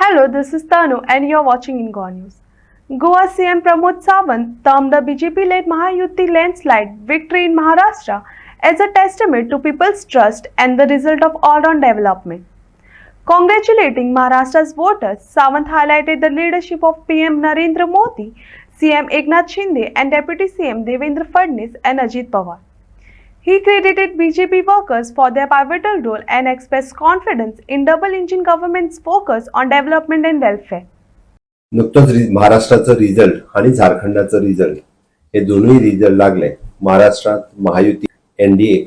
Hello, this is Tanu and you're watching in Goa News. Goa CM Pramod Sawant termed the BJP-led Mahayuti landslide victory in Maharashtra as a testament to people's trust and the result of all-round development. Congratulating Maharashtra's voters, Sawant highlighted the leadership of PM Narendra Modi, CM Eknath Shinde and Deputy CM Devendra Fadnis and Ajit Pawar. He credited BJP workers for their pivotal role and expressed confidence in double-engine government's focus on development and welfare. नुकतंच महाराष्ट्राचं result आणि झारखंडाचं result हे दोन्ही result लागले. महाराष्ट्रात Mahayuti NDA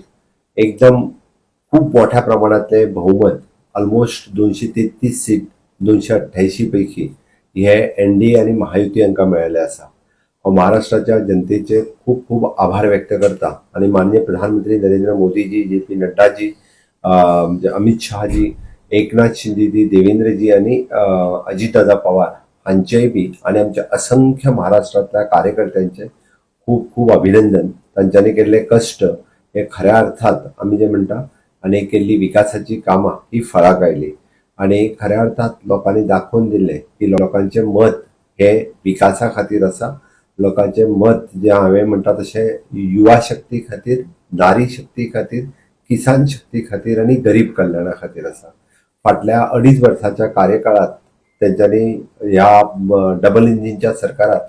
एकदम खूप मोठ्या प्रमाणातले बहुमत ऑलमोस्ट 233 सीट 288 पैकी हे एनडीए आणि महायुती यांका मिळाले असा. महाराष्ट्राच्या जनतेचे खूप खूप आभार व्यक्त करता आणि माननीय प्रधानमंत्री नरेंद्र मोदीजी, जे पी नड्डाजी, अमित शहाजी, एकनाथ शिंदेजी, देवेंद्रजी आणि अजितदादा पवार हांचेय बी आणि आमच्या असंख्य महाराष्ट्रातल्या कार्यकर्त्यांचे खूप खूप अभिनंदन. तांच्यांनी केल्ले कष्ट हे खऱ्या अर्थात आम्ही जे म्हणटा आणि केल्ली विकासाची कामां ही फळाक आयली आणि खऱ्या अर्थात लोकांनी दाखवून दिले की लोकांचे मत हे विकासा खातीर आसा. लोकांचे मत जे हांवें म्हणटा तशें युवा शक्ती खातीर, नारी शक्ती खातीर, किसान शक्ती खातीर आणि गरीब कल्याणा खातीर आसा. फाटल्या 2.5 वर्साच्या कार्यकाळात त्यांच्यानी ह्या डबल इंजिनच्या सरकारात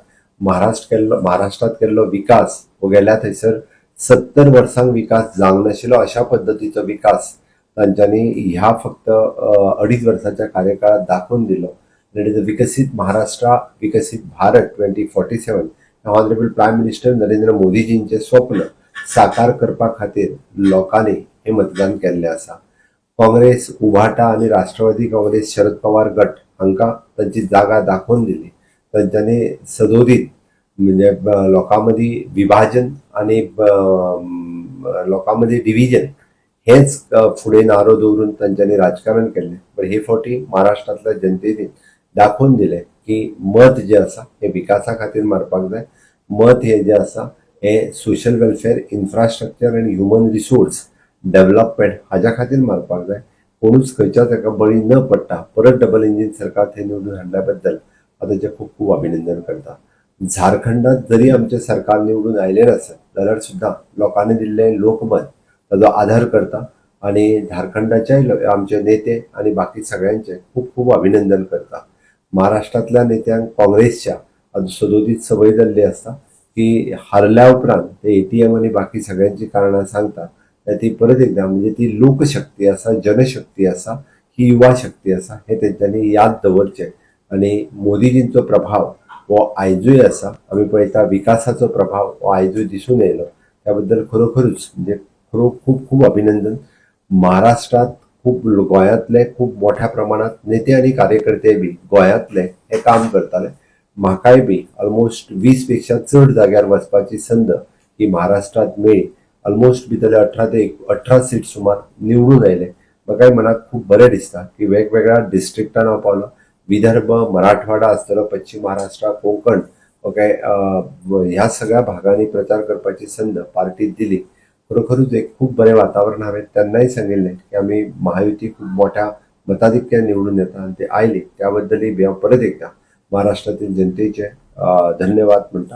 महाराष्ट्रात केल्लो विकास हो गेल्या थंयसर 70 वर्सांक विकास जावंक नाशिल्लो अशा पद्दतीचो विकास तांच्यांनी ह्या फक्त 2.5 वर्साच्या कार्यकाळात दाखवून दिलो. इट इज अ विकसित महाराष्ट्र, विकसित Bharat 2047 honourable prime minister Narendra मोदीजींचे स्वप्न साकार करपा खातीर लोकांनी हे मतदान केल्लें आसा. काँग्रेस, उभाटा आणि राष्ट्रवादी काँग्रेस, शरद पवार गट हांकां तांची जागा दाखवून दिली. तांच्यांनी सदोदीत म्हणजे लोकांमदी विभाजन आणि लोकांमदी डिव्हिजन हेच फुडें नारो दवरून तांच्यांनी राजकारण केल्लें. पण हे फावटी महाराष्ट्रातल्या जनतेने दाखवून दिले की मत जे आसा हे विकासा खातीर मारपाक जाय. मत हे जे आसा हे सोशल वेलफेअर, इन्फ्रास्ट्रक्चर आणि ह्युमन रिसोर्स डेव्हलपमेंट हाज्या खातीर मारपाक जाय. कोणूच खंयच्याच एका बळी न पडटा परत डबल इंजिन सरकार थंय निवडून हाडल्या बद्दल हांव ताचें खूप खूप अभिनंदन करता. झारखंडात जरी आमचे सरकार निवडून आयले नसत जाल्यार सुद्दां लोकांनी दिल्लें लोकमत ताचो आदर करता आणि झारखंडाचे आमचे नेते आणि बाकी सगळ्यांचे खूप खूप अभिनंदन करता. महाराष्ट्रातल्या नेत्यांक काँग्रेसच्या सदोदीत संवय जाल्ली आसता की हारल्या उपरांत ते एटीएम आणि बाकी सगळ्यांची कारणां सांगतात. ती परत एकदा म्हणजे ती लोकशक्ती आसा, जनशक्ती आसा, ही युवा शक्ती आसा हे तेंच्यांनी याद दवरचें. आणि मोदीजींचो प्रभाव हो आयजूय आसा. आमी पळयता विकासाचो प्रभाव हो आयजूय दिसून येयलो. त्याबद्दल खरोखरूच म्हणजे खूप खूप अभिनंदन. महाराष्ट्रात खूप गोंयांतले खूप मोठ्या प्रमाणात नेते आणि कार्यकर्ते बी गोंयांतले हे काम करताले. म्हाकाय बी ऑलमोस्ट 20 पेक्षा चड जाग्यार वचपाची संद ही महाराष्ट्रात मेळ्ळी. ऑलमोस्ट भितरले 18 सीट सुमार निवडून आयले. म्हाकाय मनाक खूप बरें दिसता की वेगवेगळ्या डिस्ट्रिक्टान हांव पावलो. विदर्भ, मराठवाडा आसतलो, पश्चिम महाराष्ट्र, कोंकण ह्या सगळ्या भागांनी प्रचार करपाची संद पार्टीत दिली. खरोखरूच एक खूप बरें वातावरण. हांवें तेन्नाय सांगिल्लें की आमी महायुती खूप मोठ्या मताधिक्यान निवडून येता आणि ते आयली. त्याबद्दलय हांव परत एकदा महाराष्ट्रातील जनतेचे धन्यवाद म्हणटा.